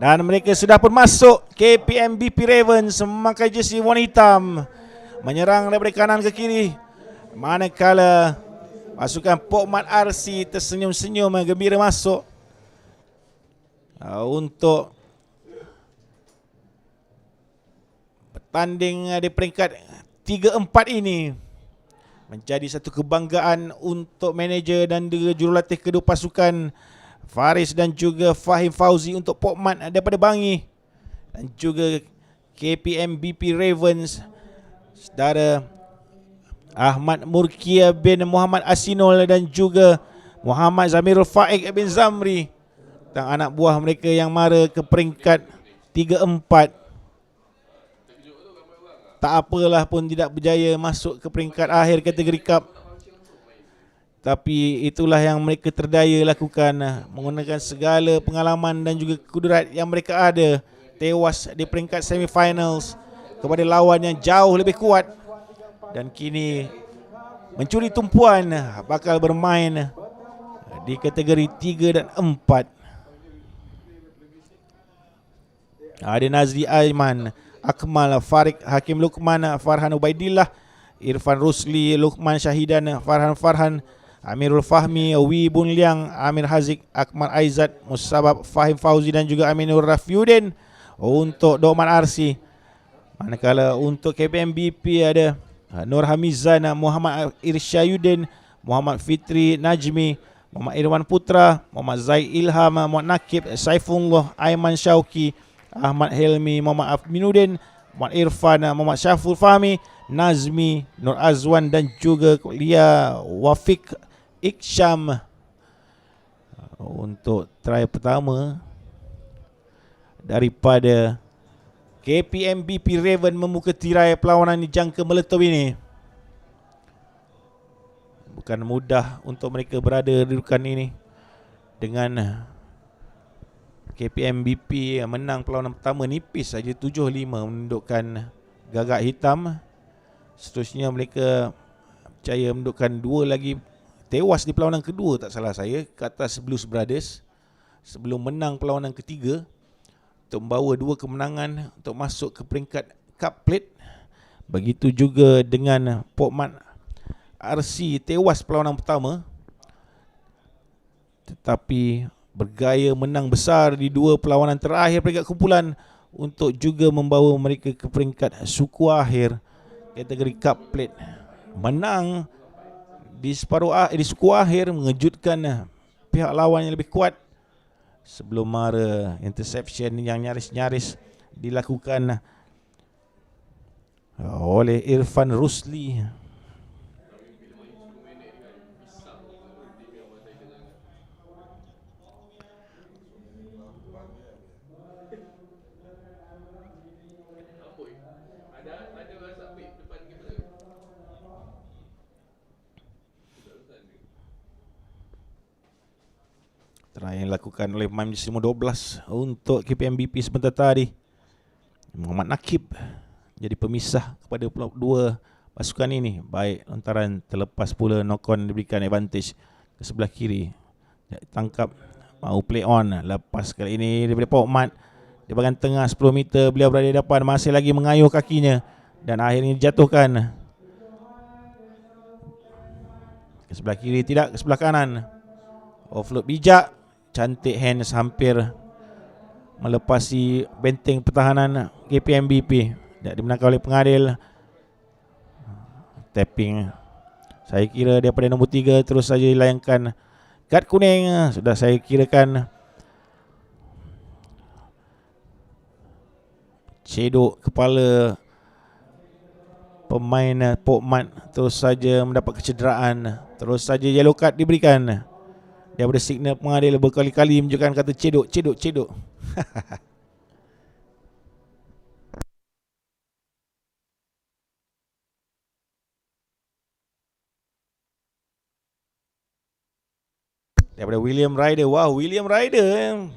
Dan mereka sudah pun masuk. KPMBP Ravens memakai jersey warna hitam, menyerang daripada kanan ke kiri, manakala pasukan Pokmat RC tersenyum-senyum gembira masuk untuk bertanding di peringkat 3-4 ini. Menjadi satu kebanggaan untuk manager dan juga jurulatih kedua pasukan, Faris dan juga Fahim Fauzi untuk Pokmat daripada Bangi, dan juga KPMBP Ravens saudara Ahmad Murkia bin Muhammad Asinol dan juga Muhammad Zamirul Faik bin Zamri, tentang anak buah mereka yang mara ke peringkat 3-4. Tak apalah pun tidak berjaya masuk ke peringkat akhir kategori Cup, tapi itulah yang mereka terdaya lakukan, menggunakan segala pengalaman dan juga kudrat yang mereka ada. Tewas di peringkat semifinals kepada lawan yang jauh lebih kuat, dan kini mencuri tumpuan bakal bermain di kategori 3 dan 4. Ada Nazri Aiman, Akmal, Farid Hakim Luqman, Farhan Ubaidillah, Irfan Rusli, Luqman Syahidan, Farhan, Amirul Fahmi, Wi Bun Liang, Amir Haziq, Akmal Aizat, Musabab, Fahim Fauzi dan juga Aminur Rafiuddin untuk Dokman RC. Manakala untuk KPMBP ada Nur Hamizan, Muhammad Irsyayuddin, Muhammad Fitri Najmi, Muhammad Irwan Putra, Muhammad Zaid Ilham, Muhammad Nakib, Saifullah, Aiman Syauki, Ahmad Helmi, Muhammad Afminuddin, Muhammad Irfan, Muhammad Syaful Fahmi, Nazmi, Nur Azwan dan juga Lia Wafiq Iksyam untuk try pertama daripada KPMBP Raven membuka tirai perlawanan di jangka meletup ini. Bukan mudah untuk mereka berada di dudukan ini, dengan KPMBP menang perlawanan pertama nipis saja 7-5 menundukkan Gagak Hitam. Seterusnya mereka berjaya menundukkan 2 lagi, tewas di perlawanan kedua tak salah saya, ke atas Blues Brothers, sebelum menang perlawanan ketiga untuk membawa 2 kemenangan untuk masuk ke peringkat Cup Plate. Begitu juga dengan Pokmat RC, tewas perlawanan pertama tetapi bergaya menang besar di 2 perlawanan terakhir peringkat kumpulan untuk juga membawa mereka ke peringkat suku akhir kategori Cup Plate. Menang di suku akhir, mengejutkan pihak lawan yang lebih kuat sebelum mara interception yang nyaris-nyaris dilakukan oleh Irfan Rusli. Try yang dilakukan oleh pemain jersey nombor 12 untuk KPMBP sebentar tadi, Muhammad Nakib, jadi pemisah kepada 2 pasukan ini. Baik lontaran terlepas pula, knock-on diberikan advantage ke sebelah kiri. Tangkap, mau play on, lepas kali ini daripada Pokmat di bahagian tengah 10 meter, beliau berada di depan, masih lagi mengayuh kakinya dan akhirnya dijatuhkan ke sebelah kiri, tidak ke sebelah kanan. Offload bijak, cantik hands, hampir melepasi benteng pertahanan KPMBP. Tak dimenangkan oleh pengadil. Tapping, saya kira daripada nombor 3 terus saja dilayangkan kad kuning. Sudah saya kirakan cedok kepala pemain Pokmat, terus saja mendapat kecederaan. Terus saja yellow card diberikan daripada signal pengadil, berkali-kali menunjukkan kata cedok, cedok, cedok. Daripada William Ryder. Wow, William Ryder.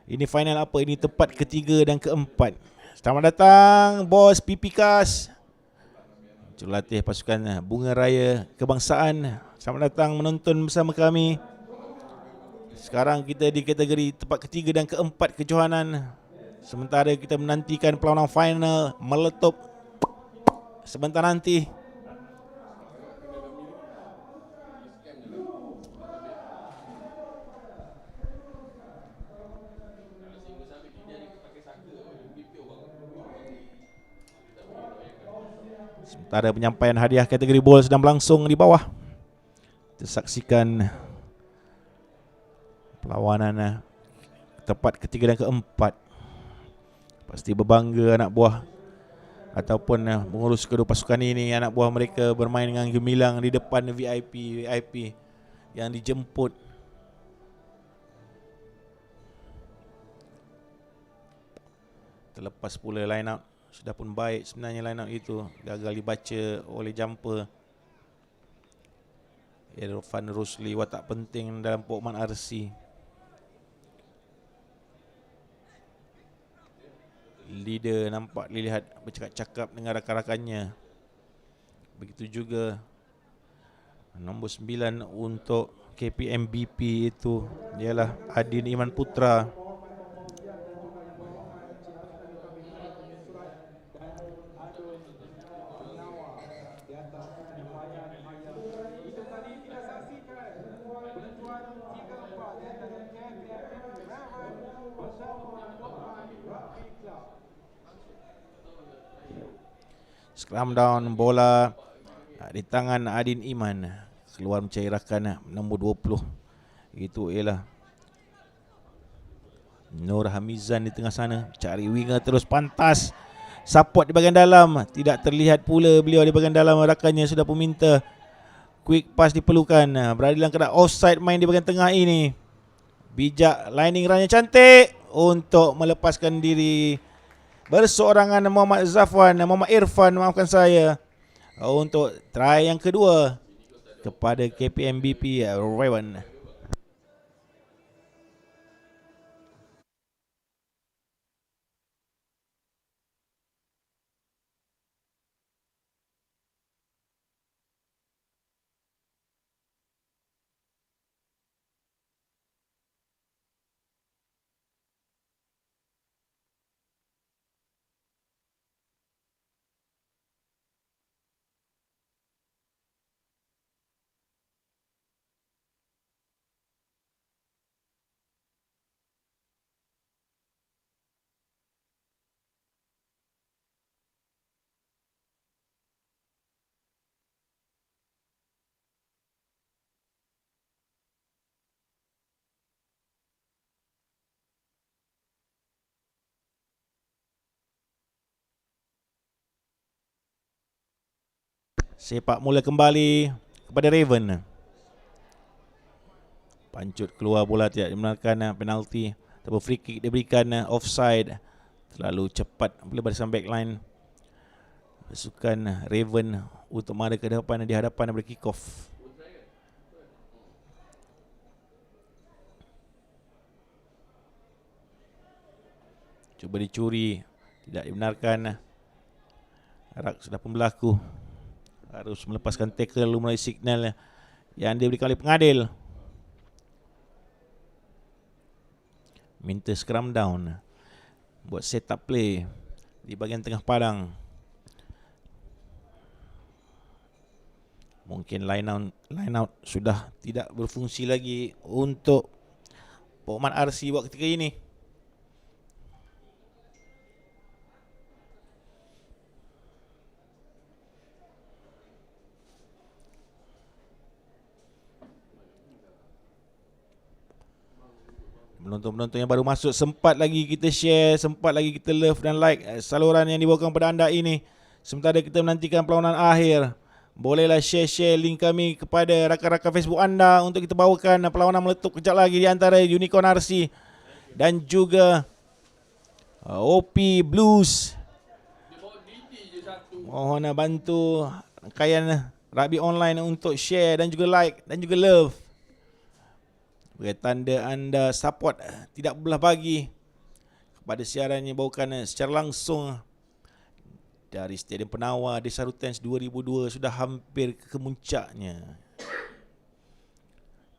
Ini final apa? Ini tempat ketiga dan keempat. Selamat datang bos Pipikas, jurulatih pasukan Bunga Raya Kebangsaan. Selamat datang menonton bersama kami. Sekarang kita di kategori tempat ketiga dan keempat kejohanan. Sementara kita menantikan perlawanan final meletup sebentar nanti. Sementara penyampaian hadiah kategori bowl sedang berlangsung di bawah. Kita saksikan perlawanan tempat ketiga dan keempat. Pasti berbangga anak buah ataupun pengurus kedua pasukan ini. Anak buah mereka bermain dengan gemilang di depan VIP yang dijemput. Terlepas pula line out sudah pun baik sebenarnya, line out itu gagal dibaca oleh jumper. Irfan Rusli watak penting dalam Pokman RC. Leader nampak dilihat bercakap-cakap dengan rakan-rakannya. Begitu juga nombor 9 untuk KPMBP itu ialah Adin Iman Putra. Scrum down, bola di tangan Adin Iman. Keluar mencairkan nombor 20. Itu ialah Nur Hamizan di tengah sana. Cari winger terus pantas. Support di bahagian dalam. Tidak terlihat pula beliau di bahagian dalam. Rakannya sudah pun minta quick pass diperlukan. Berada dalam keadaan offside main di bahagian tengah ini. Bijak lining runnya cantik untuk melepaskan diri berseorangan Muhammad Zafwan, Muhammad Irfan, maafkan saya, untuk try yang kedua kepada KPMBP Raven. Sepak mula kembali kepada Raven. Pancut keluar bola, tidak dibenarkan, penalti ataupun free kick diberikan, offside. Terlalu cepat pelebaran backline pasukan Raven untuk mara ke depan di hadapan daripada kick off. Cuba dicuri, tidak dibenarkan. Arak sudah pun berlaku. Harus melepaskan tackle melalui signal yang diberikan oleh pengadil. Minta scrum down, buat set up play di bahagian tengah padang. Mungkin line out sudah tidak berfungsi lagi untuk Pokman RC buat ketika ini. Penonton-penonton yang baru masuk, sempat lagi kita share, sempat lagi kita love dan like saluran yang dibawakan kepada anda ini. Sementara kita menantikan perlawanan akhir, bolehlah share link kami kepada rakan-rakan Facebook anda untuk kita bawakan perlawanan meletup kejap lagi di antara Unicorn RC dan juga OP Blues. Mohon bantu rangkaian rugby online untuk share dan juga like dan juga love. Sebagai tanda anda support tidak belah bagi kepada siaran yang dibawakan secara langsung dari Stadium Penawar Desa Rutens 2002, sudah hampir ke kemuncaknya.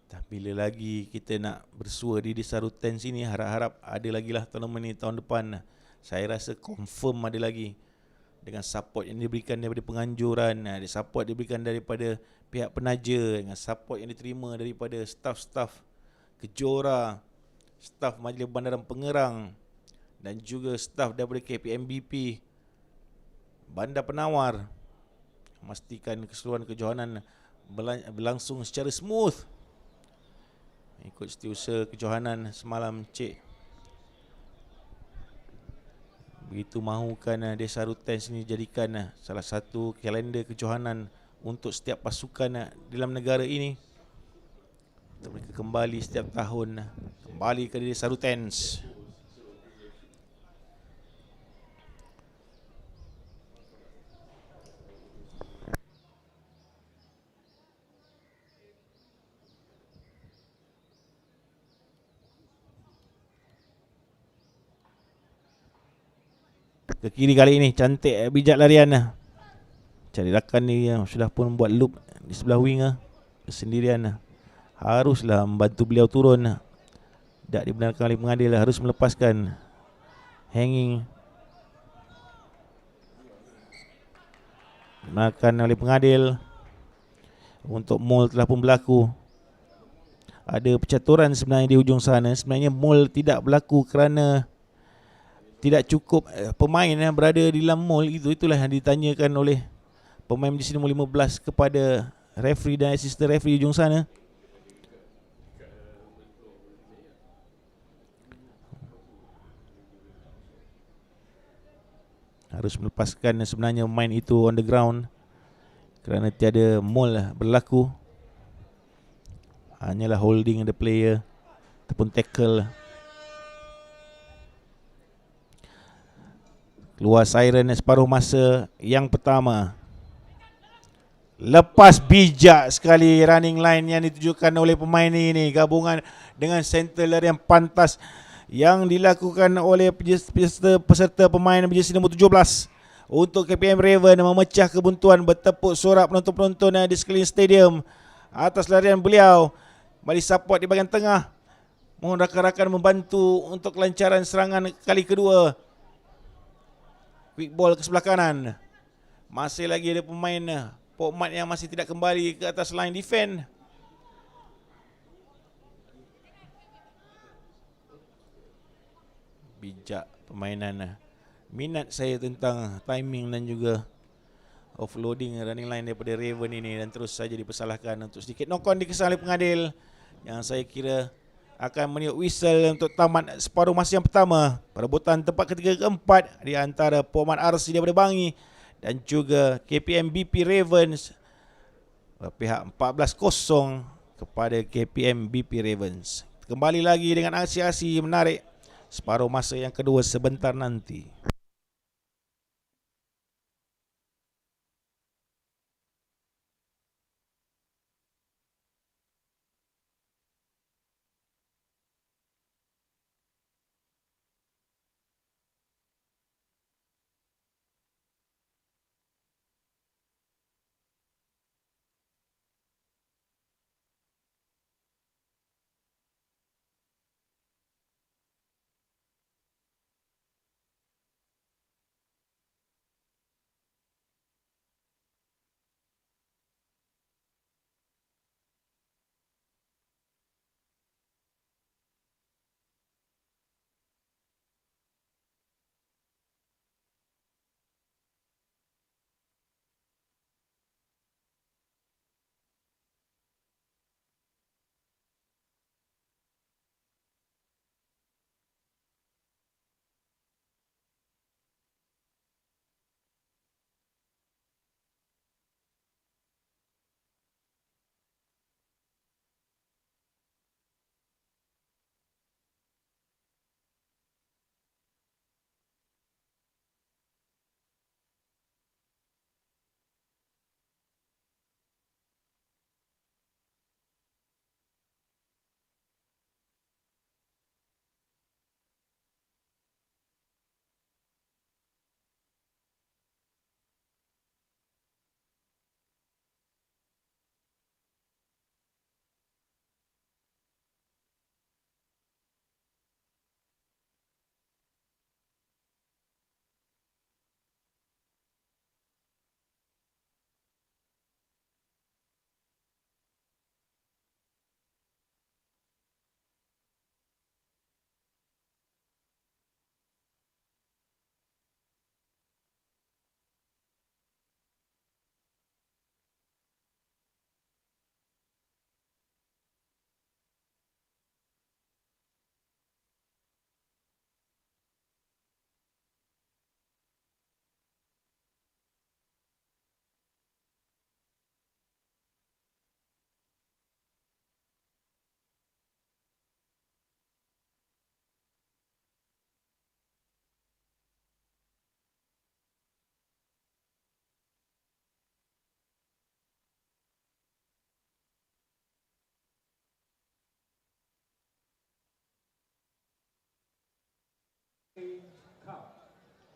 Bila lagi kita nak bersua di Desa Rutan sini, harap-harap ada lagi lah tournament ni tahun depan. Saya rasa confirm ada lagi, dengan support yang diberikan daripada penganjuran, ada support diberikan daripada pihak penaja, dengan support yang diterima daripada staf-staf Kejora, staf Majlis Bandaran Pengerang, dan juga staf daripada KPMBP Bandar Penawar, memastikan keseluruhan kejohanan berlangsung secara smooth. Ikut setiausaha kejohanan semalam, Cik begitu mahukan Desa Rutan sini jadikan salah satu kalender kejohanan untuk setiap pasukan dalam negara ini, untuk mereka kembali setiap tahun, kembali ke Desa Rutan. Ke kiri kali ini, cantik bijak larian. Cari rakan ni sudah pun buat loop di sebelah wing kesendirian. Haruslah membantu beliau turun. Tak dibenarkan oleh pengadil, harus melepaskan hanging. Dibenarkan oleh pengadil. Untuk mole telah pun berlaku. Ada percaturan sebenarnya di hujung sana. Sebenarnya mole tidak berlaku kerana tidak cukup pemain yang berada di dalam mall itu. Itulah yang ditanyakan oleh pemain di sini, nombor 15, kepada referee dan assistant referee di hujung sana. Harus melepaskan sebenarnya pemain itu on the ground kerana tiada mall berlaku. Hanyalah holding the player ataupun tackle. Keluar siren separuh masa yang pertama. Lepas bijak sekali running line yang ditujukan oleh pemain ini, gabungan dengan center larian pantas yang dilakukan oleh peserta pemain berjersey nombor 17 untuk KPM Raven, memecah kebuntuan, bertepuk sorak penonton-penonton di sekeliling stadium atas larian beliau. Balik support di bahagian tengah, mohon rakan-rakan membantu untuk kelancaran serangan kali kedua. Quick ball ke sebelah kanan. Masih lagi ada pemain Pokmat yang masih tidak kembali ke atas line defend. Bijak permainan. Minat saya tentang timing dan juga offloading running line daripada Raven ini, dan terus saja dipersalahkan untuk sedikit knock on dikesan oleh pengadil, yang saya kira akan meniup whistle untuk tamat separuh masa yang pertama. Perebutan tempat ketiga keempat di antara Pokmat RC daripada Bangi dan juga KPM BP Ravens, pihak 14-0 kepada KPM BP Ravens. Kembali lagi dengan aksi-aksi menarik separuh masa yang kedua sebentar nanti.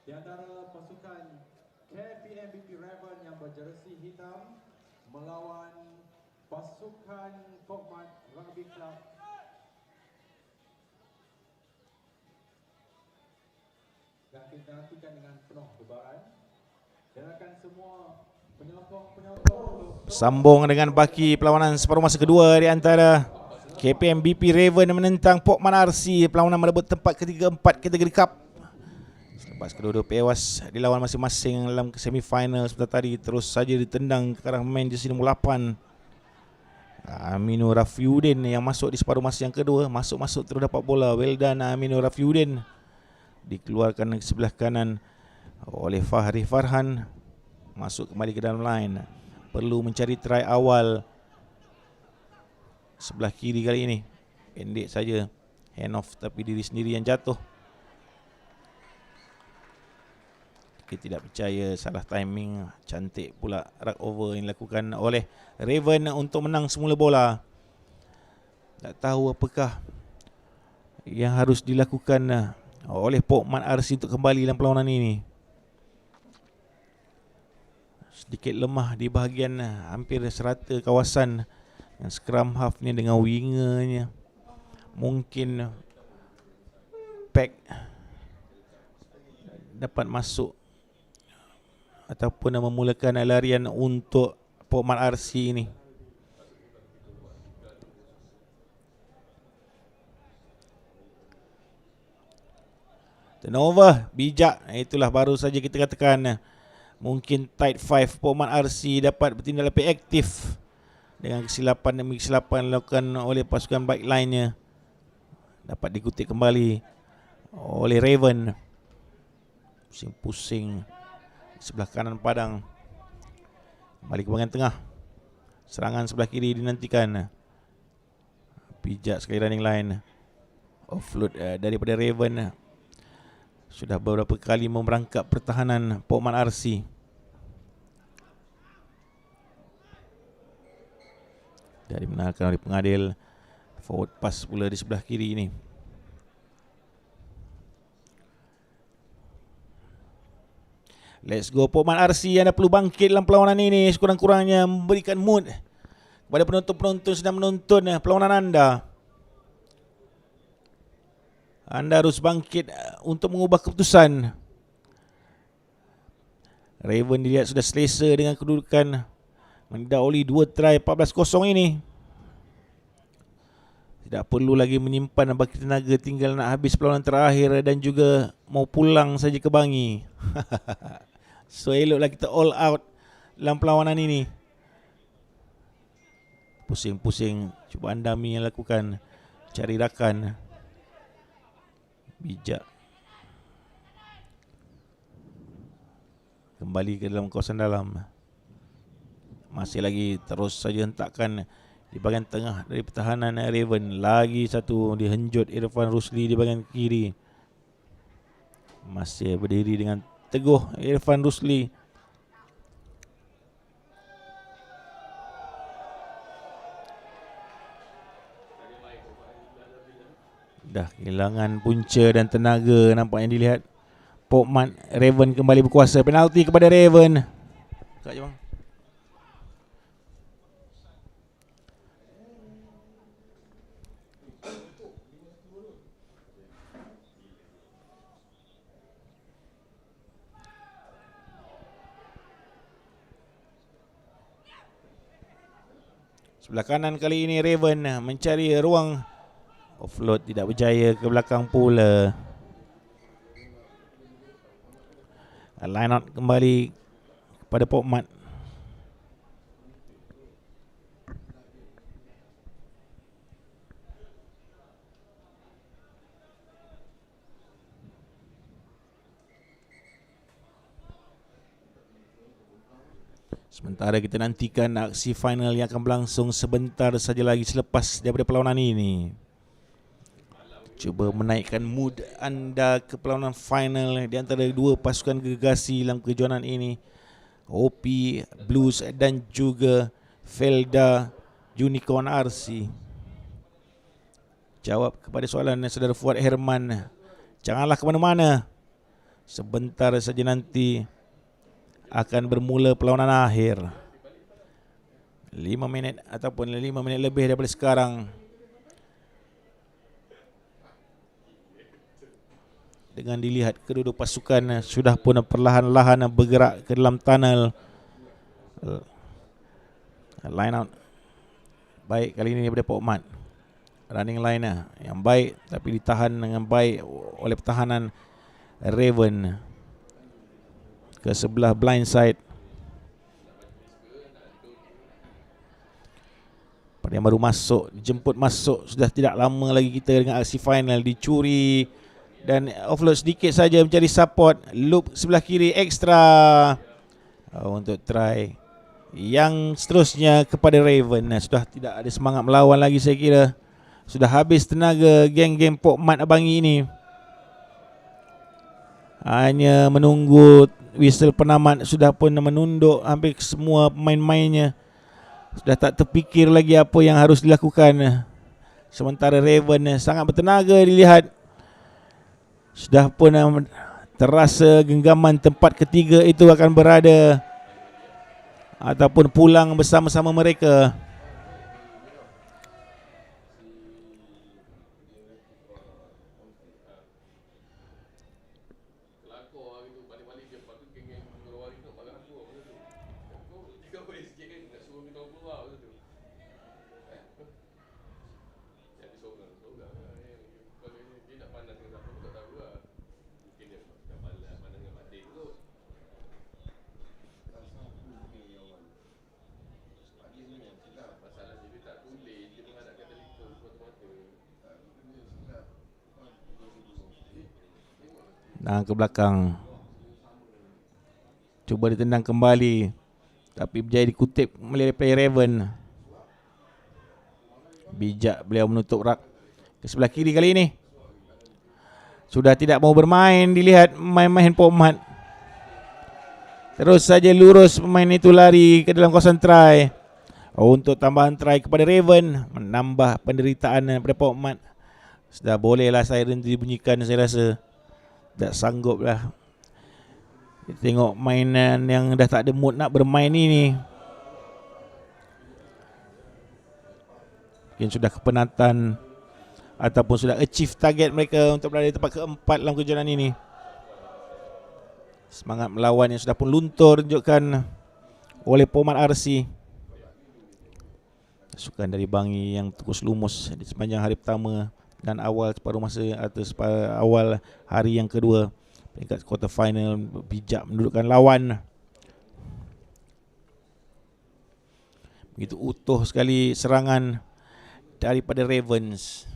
Di antara pasukan KPMBP Raven yang berjersey hitam melawan pasukan Pokmat Rugby Club. Dan kita nantikan dengan penuh kebaran. Dan akan semua penyokong sambung dengan baki perlawanan separuh masa kedua di antara KPMBP Raven menentang Pokman RC. Perlawanan merebut tempat ketiga-empat kategori Cup. Selepas kedua-dua pewas dilawan masing-masing dalam semifinal sebentar tadi, terus saja ditendang ke arah main jersey nombor 8. Aminu Rafiuddin yang masuk di separuh masa yang kedua, masuk terus dapat bola. Well done Aminu Rafiuddin. Dikeluarkan ke sebelah kanan oleh Fahri Farhan. Masuk kembali ke dalam line. Perlu mencari try awal. Sebelah kiri kali ini pendek saja, hand off, tapi diri sendiri yang jatuh. Kita tidak percaya, salah timing. Cantik pula rug over yang dilakukan oleh Raven untuk menang semula bola. Tak tahu apakah yang harus dilakukan oleh Pokmat RC untuk kembali dalam perlawanan ini. Sedikit lemah di bahagian hampir serata kawasan yang scrum half ni dengan wingernya. Mungkin pack dapat masuk ataupun memulakan larian untuk Pokmat RC ini. Turnover bijak, itulah baru saja kita katakan. Mungkin tight 5 Pokmat RC dapat bertindak lebih aktif dengan kesilapan demi kesilapan dilakukan oleh pasukan back line-nya. Dapat dikutip kembali oleh Raven. Pusing-pusing sebelah kanan padang. Kembali ke bahagian tengah. Serangan sebelah kiri dinantikan. Bijak sekali running line. Offload daripada Raven. Sudah beberapa kali memerangkap pertahanan Pokmat RC. Dari menarikkan oleh pengadil. Forward pass pula di sebelah kiri ini. Let's go Pokmat RC. Anda perlu bangkit dalam perlawanan ini. Sekurang-kurangnya memberikan mood kepada penonton-penonton sedang menonton perlawanan anda. Anda harus bangkit untuk mengubah keputusan. Raven dilihat sudah selesa dengan kedudukan mendahului 2 try 14-0 ini. Tidak perlu lagi menyimpan baki tenaga, tinggal nak habis perlawanan terakhir dan juga mau pulang saja ke Bangi. So eloklah kita all out dalam perlawanan ini. Pusing-pusing cubaan dummy yang lakukan, cari rakan. Bijak. Kembali ke dalam kawasan dalam. Masih lagi terus saja hentakkan di bahagian tengah dari pertahanan Raven. Lagi satu dihenjut Irfan Rusli di bahagian kiri. Masih berdiri dengan teguh Irfan Rusli. Dah kehilangan punca dan tenaga nampaknya dilihat. Pokmat Raven kembali berkuasa. Penalti kepada Raven. Kak je bang. Sebelah kanan kali ini Raven mencari ruang. Offload tidak berjaya, ke belakang pula. Line out kembali kepada Pokmat. Sementara kita nantikan aksi final yang akan berlangsung sebentar saja lagi selepas daripada perlawanan ini. Cuba menaikkan mood anda ke perlawanan final di antara dua pasukan gergasi dalam kejuaraan ini. OP Blues dan juga Felda Unicorn RC. Jawab kepada soalan saudara Fuad Herman. Janganlah ke mana-mana. Sebentar saja nanti akan bermula perlawanan akhir. 5 minit ataupun 5 minit lebih daripada sekarang. Dengan dilihat kedua-dua pasukan sudah pun perlahan-lahan bergerak ke dalam tunnel. Line out baik kali ini daripada Pok Mat. Running line yang baik tapi ditahan dengan baik oleh pertahanan Raven ke sebelah blind side. Pada yang baru masuk, jemput masuk, sudah tidak lama lagi kita dengan aksi final dicuri dan offload sedikit saja mencari support. Loop sebelah kiri ekstra untuk try yang seterusnya kepada Raven. Sudah tidak ada semangat melawan lagi saya kira. Sudah habis tenaga geng-geng Pok Mat Abangi ini. Hanya menunggu whistle penamat, sudah pun menunduk hampir semua pemain-mainnya. Sudah tak terfikir lagi apa yang harus dilakukan. Sementara Raven sangat bertenaga dilihat. Sudah pun terasa genggaman tempat ketiga itu akan berada ataupun pulang bersama-sama mereka. Dan ke belakang, cuba ditendang kembali tapi berjaya dikutip oleh player Raven. Bijak beliau menutup rak ke sebelah kiri kali ini. Sudah tidak mau bermain dilihat main-main Pok Mat. Terus saja lurus pemain itu lari ke dalam kawasan try. Untuk tambahan try kepada Raven, menambah penderitaan daripada Pok Mat. Sudah bolehlah siren dibunyikan saya rasa. Tak sanggup lah tengok mainan yang dah tak ada mood nak bermain ni. Mungkin sudah kepenatan ataupun sudah achieve target mereka untuk berada di tempat keempat dalam kejuaraan ini. Semangat melawan yang sudah pun luntur tunjukkan oleh Pok Mat RC. Pasukan dari Bangi yang terus lumus di sepanjang hari pertama dan awal separuh masa atau awal hari yang kedua. Peringkat quarter final bijak mendudukkan lawan. Begitu utuh sekali serangan daripada Ravens.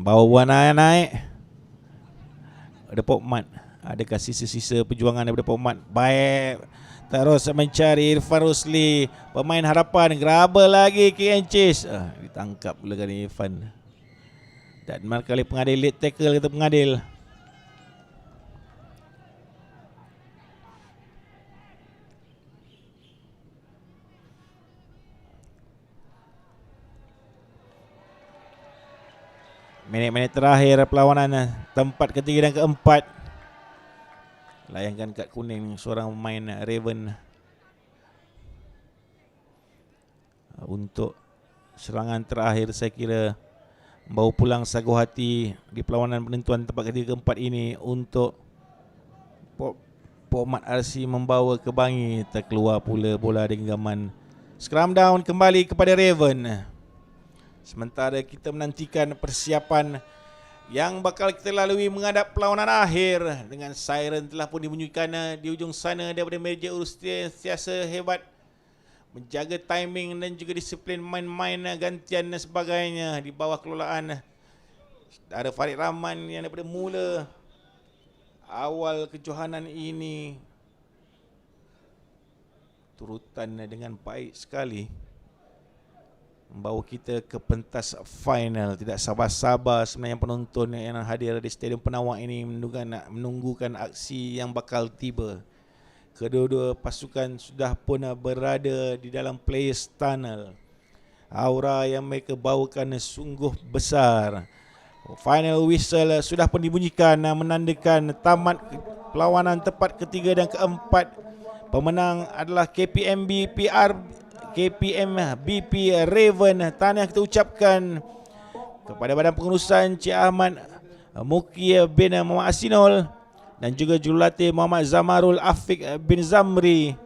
Bawa naik. Ada Pok Mat Adakah sisa-sisa perjuangan daripada Pomat? Baik, terus mencari Irfan Rusli, pemain harapan. Grabber lagi kick and chase. Ditangkap pula kali Irfan. Dan mark kali pengadil late tackle kata pengadil. Minit-minit terakhir perlawanan tempat ketiga dan keempat. Layangkan kad kuning seorang pemain Raven untuk serangan terakhir, saya kira bawa pulang sagu hati di perlawanan penentuan tempat ketiga keempat ini untuk Pomat RC membawa ke bangi. Terkeluar pula bola di genggaman. Scrum down kembali kepada Raven. Sementara kita menantikan persiapan yang bakal kita lalui menghadap perlawanan akhir. Dengan siren telah pun dibunyikan di ujung sana daripada meja urus sentiasa hebat menjaga timing dan juga disiplin main-main gantian dan sebagainya di bawah kelolaan ada Farid Rahman yang daripada mula awal kejohanan ini turutan dengan baik sekali membawa kita ke pentas final. Tidak sabar-sabar sebenarnya penonton yang hadir di Stadium Penawak ini menunggukan aksi yang bakal tiba. Kedua-dua pasukan sudah pun berada di dalam players tunnel. Aura yang mereka bawakan sungguh besar. Final whistle sudah pun dibunyikan menandakan tamat perlawanan tempat ketiga dan keempat. Pemenang adalah KPM BP Raven. Tahniah kita ucapkan kepada Badan Pengurusan Cik Ahmad Muki bin Muhammad Asinol dan juga Jurulatih Muhammad Zamarul Afiq bin Zamri